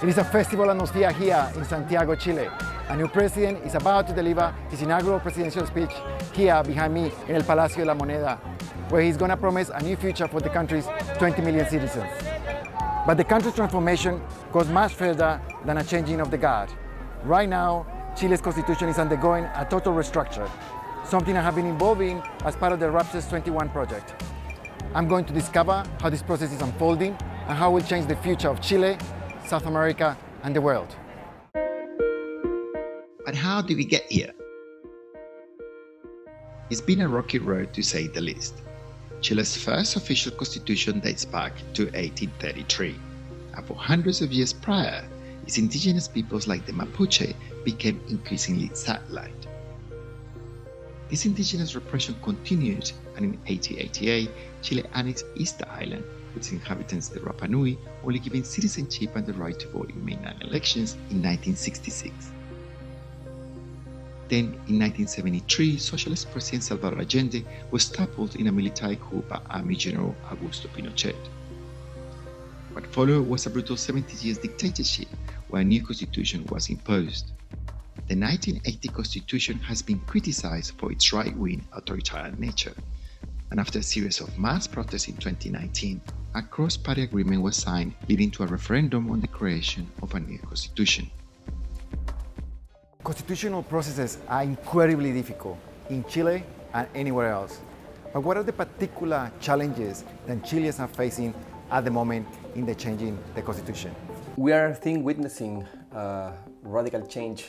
It is a festival atmosphere here in Santiago, Chile. A new president is about to deliver his inaugural presidential speech here behind me in el Palacio de la Moneda, where he's going to promise a new future for the country's 20 million citizens. But the country's transformation goes much further than a changing of the guard. Right now, Chile's constitution is undergoing a total restructure, something I have been involved in as part of the RAPSES 21 project. I'm going to discover how this process is unfolding and how it will change the future of Chile, South America, and the world. But how did we get here? It's been a rocky road to say the least. Chile's first official constitution dates back to 1833, and for hundreds of years prior, its indigenous peoples like the Mapuche became increasingly sidelined. This indigenous repression continued, and in 1888, Chile annexed Easter Island, with its inhabitants, the Rapa Nui, only giving citizenship and the right to vote in mainland elections in 1966. Then, in 1973, Socialist President Salvador Allende was toppled in a military coup by Army General Augusto Pinochet. What followed was a brutal 70 years dictatorship, where a new constitution was imposed. The 1980 constitution has been criticized for its right-wing authoritarian nature, and after a series of mass protests in 2019, a cross-party agreement was signed, leading to a referendum on the creation of a new constitution. Constitutional processes are incredibly difficult in Chile and anywhere else. But what are the particular challenges that Chileans are facing at the moment in the changing the constitution? We are, I think, witnessing radical change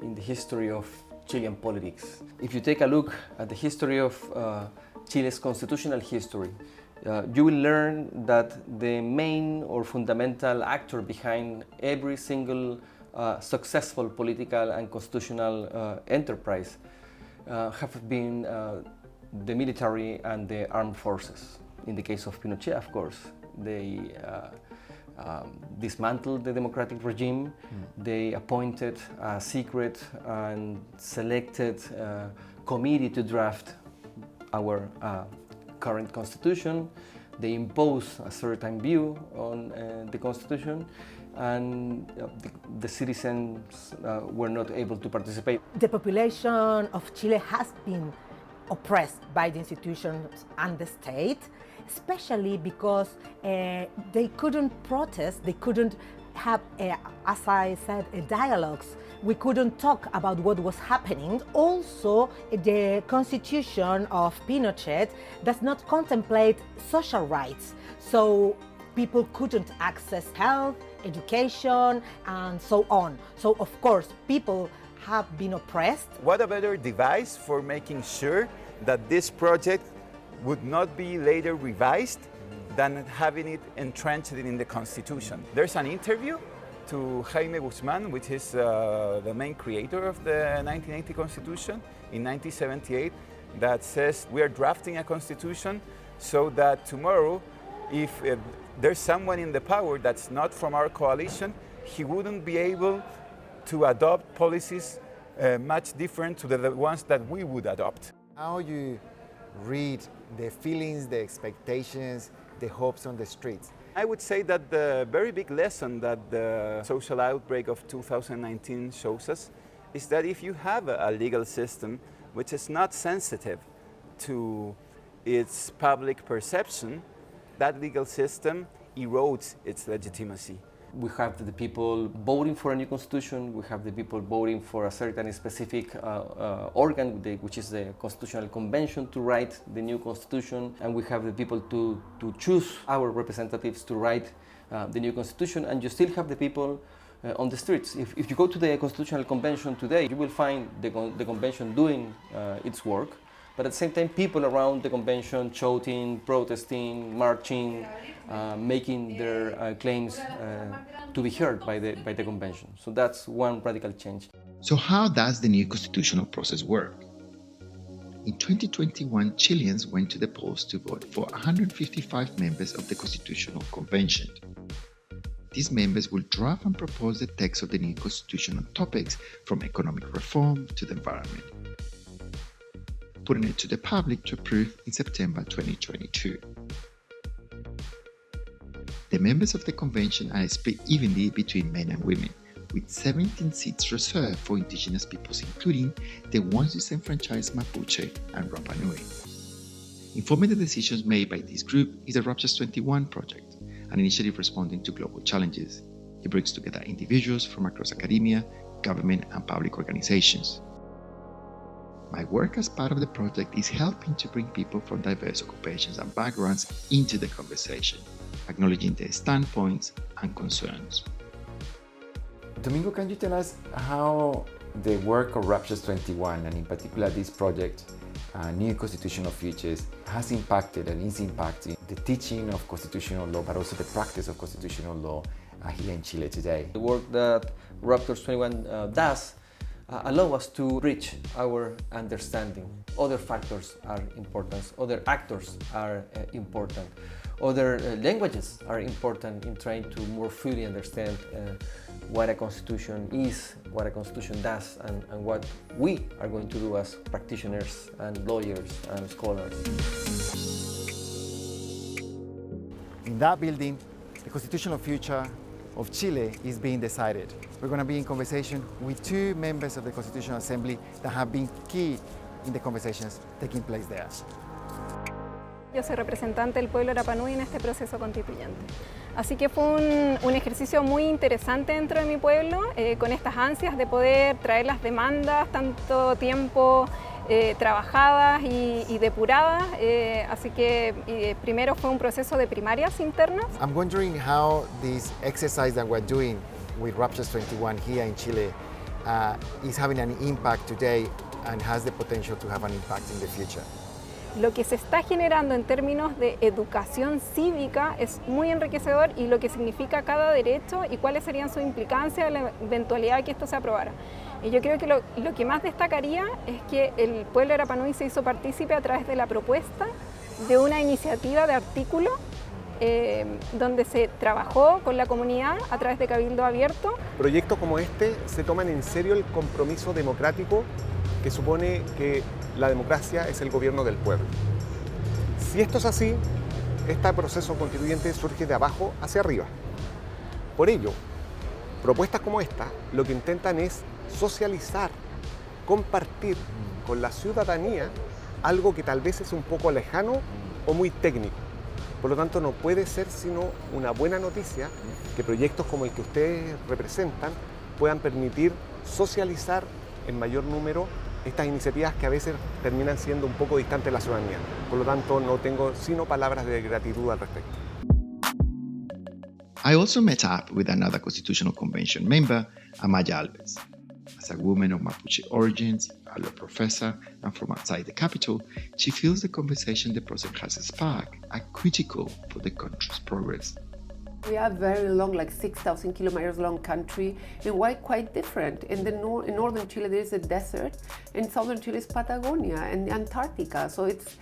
in the history of Chilean politics. If you take a look at the history of Chile's constitutional history, you will learn that the main or fundamental actor behind every single successful political and constitutional enterprise have been the military and the armed forces. In the case of Pinochet, of course, they dismantled the democratic regime. They appointed a secret and selected committee to draft our current constitution. They imposed a certain view on the constitution, and the citizens were not able to participate. The population of Chile has been oppressed by the institutions and the state, especially because they couldn't protest, they couldn't have, as I said, dialogues. We couldn't talk about what was happening. Also, the constitution of Pinochet does not contemplate social rights, so people couldn't access health, education, and so on. So, of course, people have been oppressed. What a better device for making sure that this project would not be later revised than having it entrenched in the Constitution. There's an interview to Jaime Guzmán, which is the main creator of the 1980 Constitution in 1978, that says we are drafting a Constitution so that tomorrow, if there's someone in the power that's not from our coalition, he wouldn't be able to adopt policies much different to the ones that we would adopt. How you read the feelings, the expectations, the hopes on the streets? I would say that the very big lesson that the social outbreak of 2019 shows us is that if you have a legal system which is not sensitive to its public perception, that legal system erodes its legitimacy. We have the people voting for a new constitution, we have the people voting for a certain specific organ, which is the Constitutional Convention, to write the new constitution, and we have the people to choose our representatives to write the new constitution, and you still have the people on the streets. If you go to the Constitutional Convention today, you will find the convention doing its work, but at the same time people around the convention shouting, protesting, marching, making their claims to be heard by the convention. So that's one radical change. So how does the new constitutional process work? In 2021, Chileans went to the polls to vote for 155 members of the Constitutional Convention. These members will draft and propose the text of the new constitution on topics from economic reform to the environment, putting it to the public to approve in September 2022. The members of the convention are split evenly between men and women, with 17 seats reserved for indigenous peoples, including the ones disenfranchised Mapuche and Rapa Nui. Informing the decisions made by this group is the Raptures 21 project, an initiative responding to global challenges. It brings together individuals from across academia, government, and public organizations. My work as part of the project is helping to bring people from diverse occupations and backgrounds into the conversation, acknowledging their standpoints and concerns. Domingo, can you tell us how the work of Raptures 21, and in particular this project, New Constitutional Futures, has impacted and is impacting the teaching of constitutional law, but also the practice of constitutional law here in Chile today? The work that Raptors 21 does allow us to reach our understanding. Other factors are important, other actors are important, other languages are important in trying to more fully understand what a constitution is, what a constitution does, and what we are going to do as practitioners and lawyers and scholars. In that building, the constitutional future of Chile is being decided. We're going to be in conversation with two members of the Constitutional Assembly that have been key in the conversations taking place there. Yo soy representante del pueblo Rapa Nui en este proceso constituyente. Así que fue un ejercicio muy interesante dentro de mi pueblo, con estas ansias de poder traer las demandas tanto tiempo trabajadas y depuradas. Así que primero fue un proceso de primarias internas. I'm wondering how this exercise that we're doing with Raptures 21 here in Chile is having an impact today and has the potential to have an impact in the future. Lo que se está generando en términos de educación cívica es muy enriquecedor, y lo que significa cada derecho y cuáles serían sus implicancias en la eventualidad de que esto se aprobara. Y yo creo que lo que más destacaría es que el pueblo de Rapa Nui se hizo partícipe a través de la propuesta de una iniciativa de artículo donde se trabajó con la comunidad a través de cabildo abierto. Proyectos como este se toman en serio el compromiso democrático que supone que la democracia es el gobierno del pueblo. Si esto es así, este proceso constituyente surge de abajo hacia arriba. Por ello, propuestas como esta lo que intentan es socializar, compartir con la ciudadanía algo que tal vez es un poco lejano o muy técnico. Por lo tanto, no puede ser sino una buena noticia que proyectos como el que ustedes representan puedan permitir socializar en mayor número estas iniciativas que a veces terminan siendo un poco distantes de la ciudadanía. Por lo tanto, no tengo sino palabras de gratitud al respecto. I also met up with another Constitutional Convention member, Amaya Alves. As a woman of Mapuche origins, a law professor, and from outside the capital, she feels the conversation the process has sparked are critical for the country's progress. We are very long, like 6,000 kilometers long country, and quite different. In northern Chile there is a desert, in southern Chile is Patagonia and Antarctica. So it's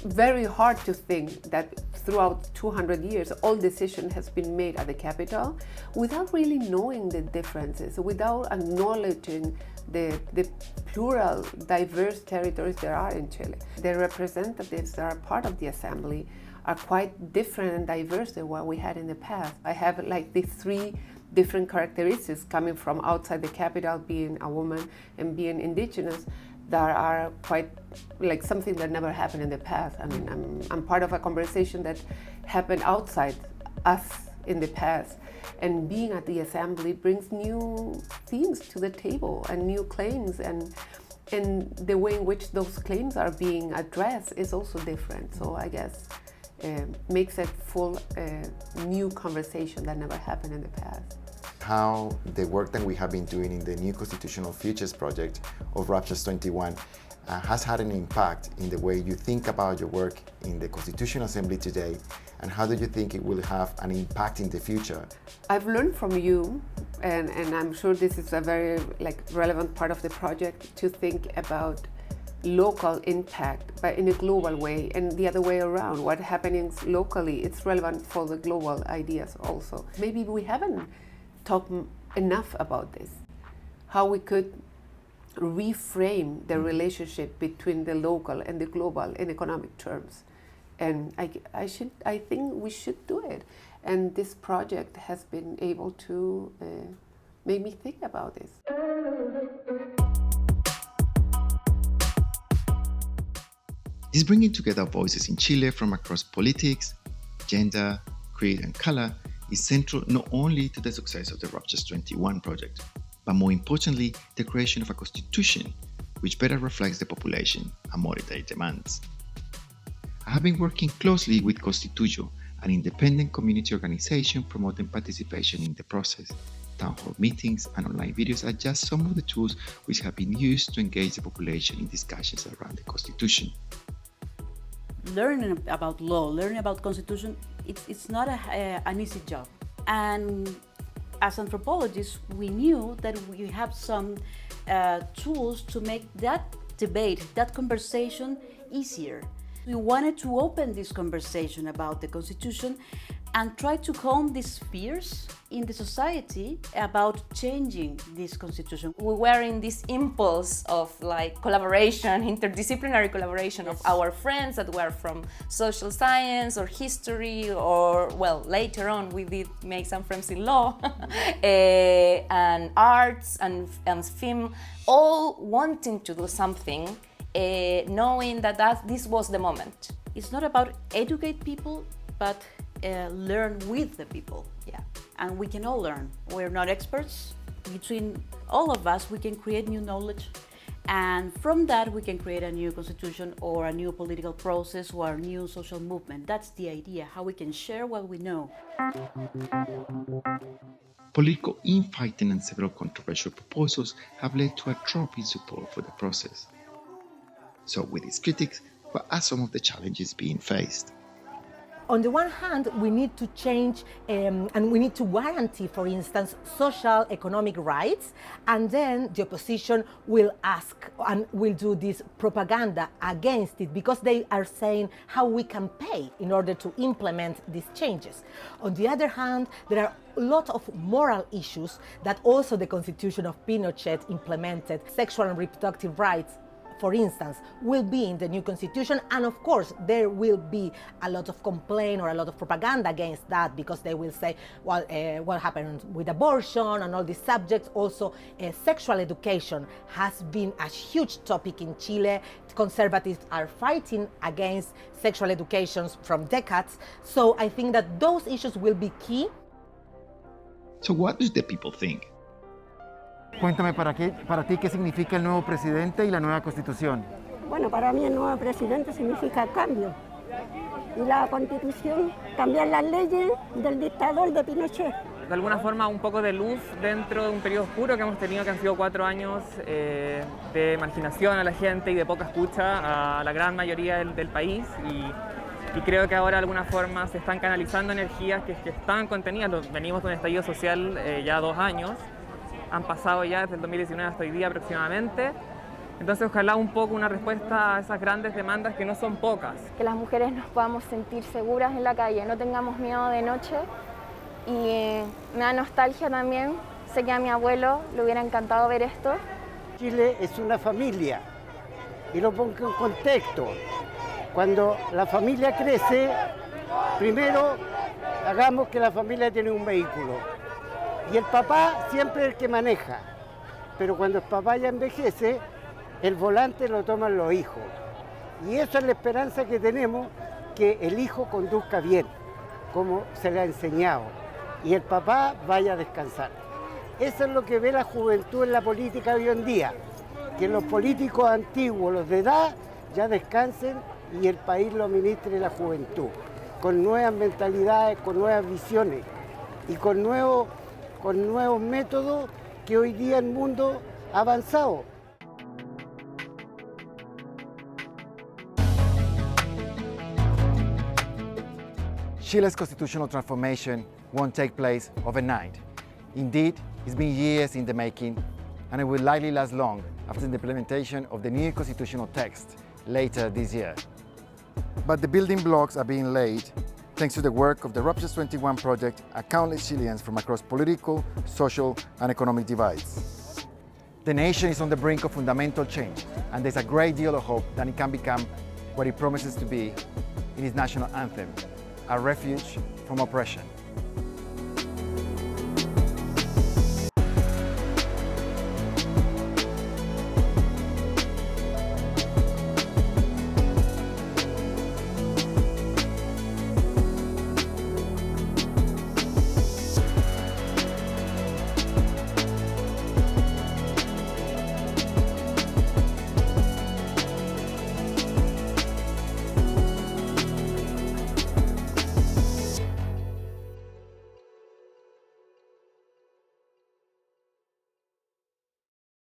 very hard to think that throughout 200 years all decision has been made at the capital without really knowing the differences, without acknowledging the plural, diverse territories there are in Chile. The representatives that are part of the assembly are quite different and diverse than what we had in the past. I have like these three different characteristics coming from outside the capital, being a woman and being indigenous, that are quite like something that never happened in the past. I mean, I'm part of a conversation that happened outside us in the past, and being at the assembly brings new themes to the table and new claims, and the way in which those claims are being addressed is also different. So I guess makes a full new conversation that never happened in the past. How the work that we have been doing in the New Constitutional Futures project of Raptures 21 has had an impact in the way you think about your work in the Constitutional Assembly today, and how do you think it will have an impact in the future? I've learned from you, and I'm sure this is a very relevant part of the project, to think about local impact, but in a global way, and the other way around. What happenings locally, it's relevant for the global ideas also. Maybe we haven't talked enough about this, how we could reframe the relationship between the local and the global in economic terms, And I think we should do it. And this project has been able to make me think about this. This bringing together voices in Chile from across politics, gender, creed, and color is central not only to the success of the Ruptures 21 project, but more importantly, the creation of a constitution which better reflects the population and modern-day demands. I have been working closely with Construyendo, an independent community organization promoting participation in the process. Town hall meetings and online videos are just some of the tools which have been used to engage the population in discussions around the Constitution. Learning about law, learning about Constitution, it's not an easy job. And as anthropologists, we knew that we have some tools to make that debate, that conversation easier. We wanted to open this conversation about the Constitution and try to calm these fears in the society about changing this Constitution. We were in this impulse of like collaboration, interdisciplinary collaboration of our friends that were from social science or history, or well, later on we did make some friends in law, and arts and film, all wanting to do something, knowing that this was the moment. It's not about educate people, but learn with the people. Yeah. And we can all learn. We're not experts. Between all of us, we can create new knowledge. And from that, we can create a new constitution or a new political process or a new social movement. That's the idea, how we can share what we know. Political infighting and several controversial proposals have led to a drop in support for the process. So with its critics, what are some of the challenges being faced? On the one hand, we need to change and we need to guarantee, for instance, social, economic rights, and then the opposition will ask and will do this propaganda against it because they are saying how we can pay in order to implement these changes. On the other hand, there are a lot of moral issues that also the Constitution of Pinochet implemented. Sexual and reproductive rights, for instance, will be in the new constitution, and of course there will be a lot of complaint or a lot of propaganda against that because they will say, well, what happened with abortion and all these subjects. Also, sexual education has been a huge topic in Chile. Conservatives are fighting against sexual education from decades, so I think that those issues will be key. So what do the people think? Cuéntame para ti qué significa el nuevo presidente y la nueva constitución. Bueno, para mí el nuevo presidente significa cambio. Y la constitución, cambiar las leyes del dictador de Pinochet. De alguna forma un poco de luz dentro de un periodo oscuro que hemos tenido, que han sido 4 años de marginación a la gente y de poca escucha a la gran mayoría del país. Y creo que ahora de alguna forma se están canalizando energías que están contenidas. Venimos de un estallido social ya 2 años. Han pasado ya desde el 2019 hasta hoy día aproximadamente. Entonces ojalá un poco una respuesta a esas grandes demandas que no son pocas. Que las mujeres nos podamos sentir seguras en la calle, no tengamos miedo de noche. Y me da nostalgia también, sé que a mi abuelo le hubiera encantado ver esto. Chile es una familia, y lo pongo en contexto. Cuando la familia crece, primero hagamos que la familia tiene un vehículo. Y el papá siempre es el que maneja, pero cuando el papá ya envejece, el volante lo toman los hijos. Y esa es la esperanza que tenemos, que el hijo conduzca bien, como se le ha enseñado, y el papá vaya a descansar. Eso es lo que ve la juventud en la política hoy en día, que los políticos antiguos, los de edad, ya descansen y el país lo administre la juventud, con nuevas mentalidades, con nuevas visiones y con nuevos métodos que hoy día el mundo ha avanzado. Chile's constitutional transformation won't take place overnight. Indeed, it's been years in the making, and it will likely last long after the implementation of the new constitutional text later this year. But the building blocks are being laid thanks to the work of the Ruptures 21 project and countless Chileans from across political, social, and economic divides. The nation is on the brink of fundamental change, and there's a great deal of hope that it can become what it promises to be in his national anthem, a refuge from oppression.